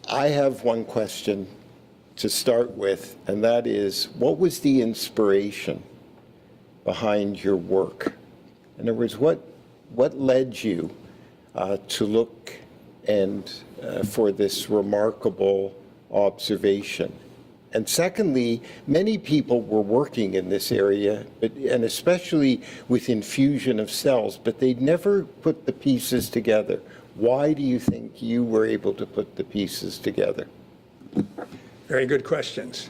I have one question to start with, and that is, what was the inspiration behind your work? In other words, what led you to look and for this remarkable observation? And secondly, many people were working in this area, and especially with infusion of cells, but they never put the pieces together. Why do you think you were able to put the pieces together? Very good questions.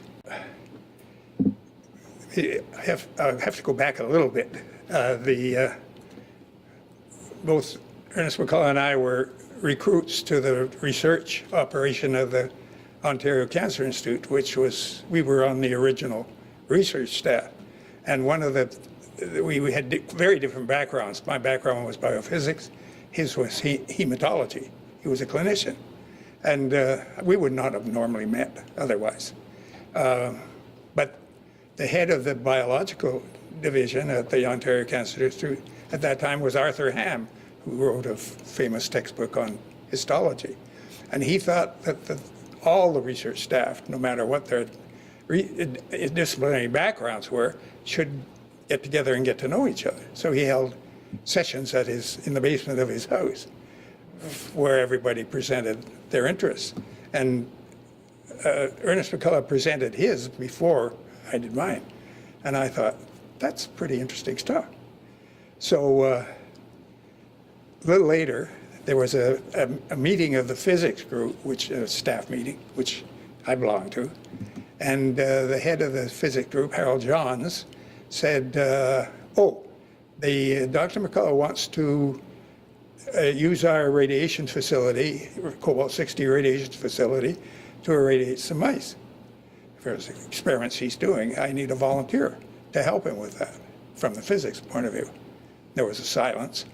I'll have to go back a little bit. Both Ernest McCullough and I were recruits to the research operation of the Ontario Cancer Institute, we were on the original research staff. And we had very different backgrounds. My background was biophysics. His was hematology. He was a clinician. And we would not have normally met otherwise. But the head of the biological division at the Ontario Cancer Institute at that time was Arthur Ham, who wrote a famous textbook on histology. And he thought that all the research staff, no matter what their disciplinary backgrounds were, should get together and get to know each other. So he held sessions in the basement of his house where everybody presented their interests. And Ernest McCullough presented his before I did mine. And I thought, that's pretty interesting stuff. So a little later, there was a meeting of the physics group, a staff meeting, which I belonged to. And the head of the physics group, Harold Johns, said, Dr. McCullough wants to use our radiation facility, cobalt-60 radiation facility, to irradiate some mice. For the experiments he's doing, I need a volunteer to help him with that from the physics point of view. There was a silence.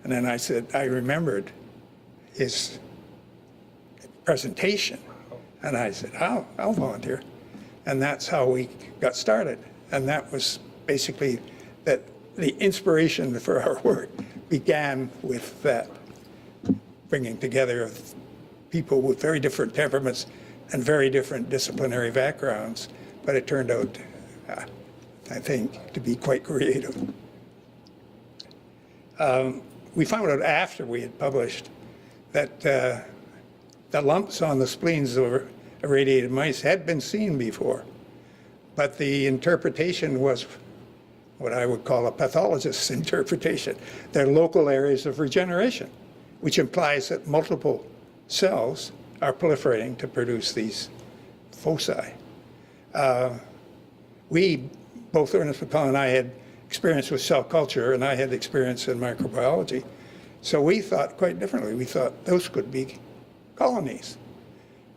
And then I said, I remembered his presentation. And I said, I'll volunteer. And that's how we got started. And that was basically that the inspiration for our work began with that bringing together of people with very different temperaments and very different disciplinary backgrounds. But it turned out, I think, to be quite creative. We found out after we had published that the lumps on the spleens of irradiated mice had been seen before, but the interpretation was what I would call a pathologist's interpretation. They're local areas of regeneration, which implies that multiple cells are proliferating to produce these foci. Both Ernest McCullough and I had experience with cell culture, and I had experience in microbiology. So we thought quite differently. We thought those could be colonies.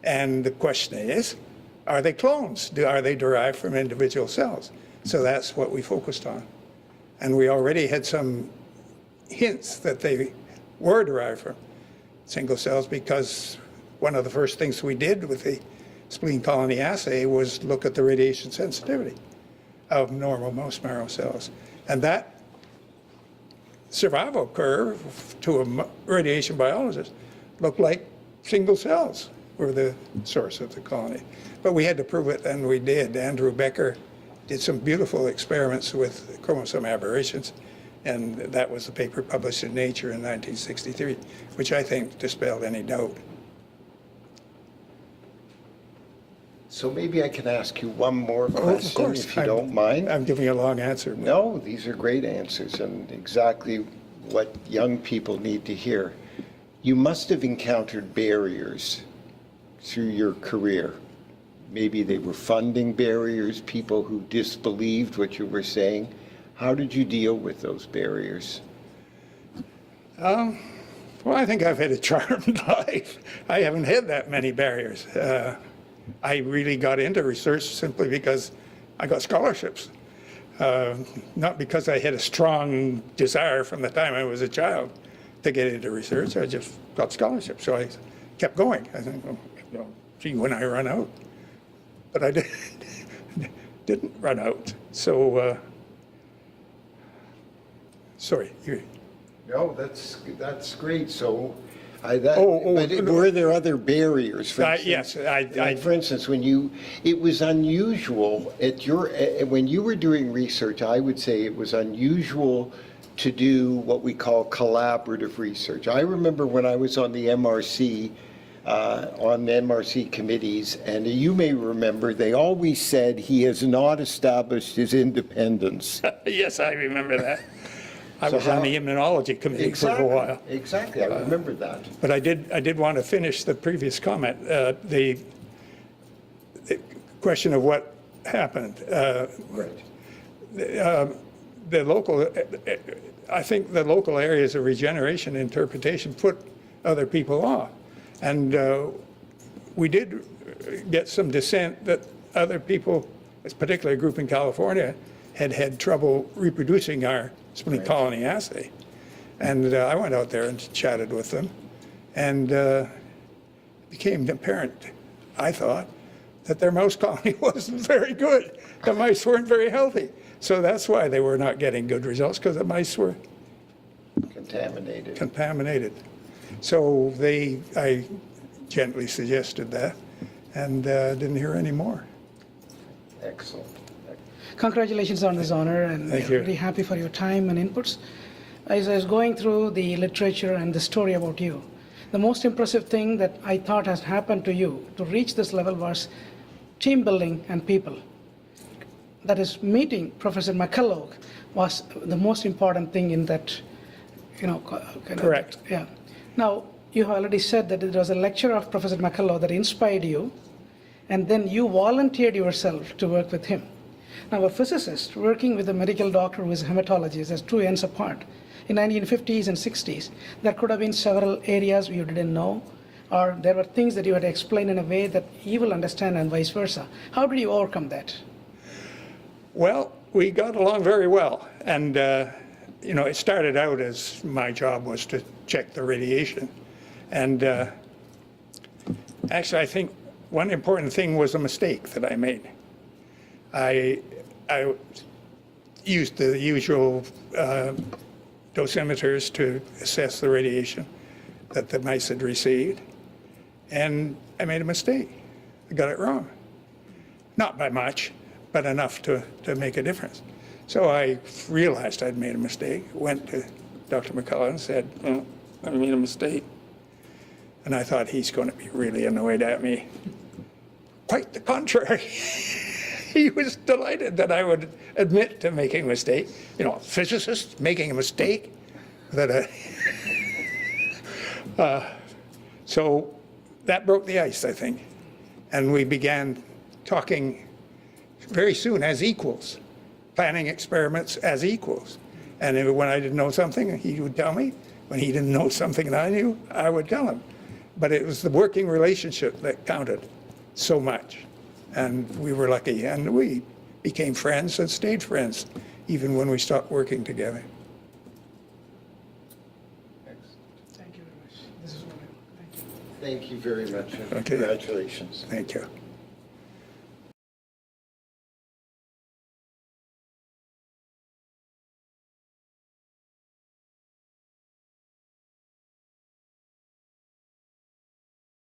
And the question is, are they clones? Are they derived from individual cells? So that's what we focused on. And we already had some hints that they were derived from single cells, because one of the first things we did with the spleen colony assay was look at the radiation sensitivity of normal mouse marrow cells. And that survival curve to a radiation biologist looked like single cells were the source of the colony. But we had to prove it, and we did. Andrew Becker did some beautiful experiments with chromosome aberrations, and that was the paper published in Nature in 1963, which I think dispelled any doubt. So maybe I can ask you one more question, if you don't mind. I'm giving a long answer. No, these are great answers and exactly what young people need to hear. You must have encountered barriers through your career. Maybe they were funding barriers, people who disbelieved what you were saying. How did you deal with those barriers? Well, I think I've had a charmed life. I haven't had that many barriers. I really got into research simply because I got scholarships. Not because I had a strong desire from the time I was a child to get into research. I just got scholarships, so I kept going. I think, well, gee, when I run out. But I didn't run out. So, sorry. No, that's great. So But were there other barriers? For instance, Yes, for instance, it was unusual when you were doing research, I would say it was unusual to do what we call collaborative research. I remember when I was on the MRC, on the MRC committees, and you may remember, they always said he has not established his independence. Yes, I remember that. I was on the Immunology committee for a while. Exactly, I remember that. But I did want to finish the previous comment. The question of what happened. Right. The local, I think the local areas of regeneration interpretation put other people off. And we did get some dissent that other people, particularly a group in California, had trouble reproducing our spleen colony assay. And I went out there and chatted with them. And it became apparent, I thought, that their mouse colony wasn't very good. The mice weren't very healthy. So that's why they were not getting good results, because the mice were contaminated. So I gently suggested that and didn't hear any more. Excellent. Congratulations on this honor, and Thank we're you. very happy for your time and inputs. As I was going through the literature and the story about you, the most impressive thing that I thought has happened to you to reach this level was team building and people. That is, meeting Professor McCullough was the most important thing in that, Correct. Yeah. Now, you have already said that it was a lecture of Professor McCullough that inspired you, and then you volunteered yourself to work with him. Now, a physicist working with a medical doctor who is a hematologist has two ends apart. In 1950s and 60s, there could have been several areas you didn't know, or there were things that you had to explain in a way that he will understand, and vice versa. How did you overcome that? Well, we got along very well. And, it started out as my job was to check the radiation. And actually, I think one important thing was a mistake that I made. I used the usual dosimeters to assess the radiation that the mice had received, and I made a mistake. I got it wrong. Not by much, but enough to make a difference. So I realized I'd made a mistake, went to Dr. McCullough and said, oh, I made a mistake. And I thought he's going to be really annoyed at me. Quite the contrary. He was delighted that I would admit to making a mistake. A physicist making a mistake. So that broke the ice, I think. And we began talking very soon as equals, planning experiments as equals. And when I didn't know something, he would tell me. When he didn't know something that I knew, I would tell him. But it was the working relationship that counted so much. And we were lucky, and we became friends and stayed friends, even when we stopped working together. Thank you very much. This is what I want. Thank you. Thank you very much, and Okay. congratulations. Thank you.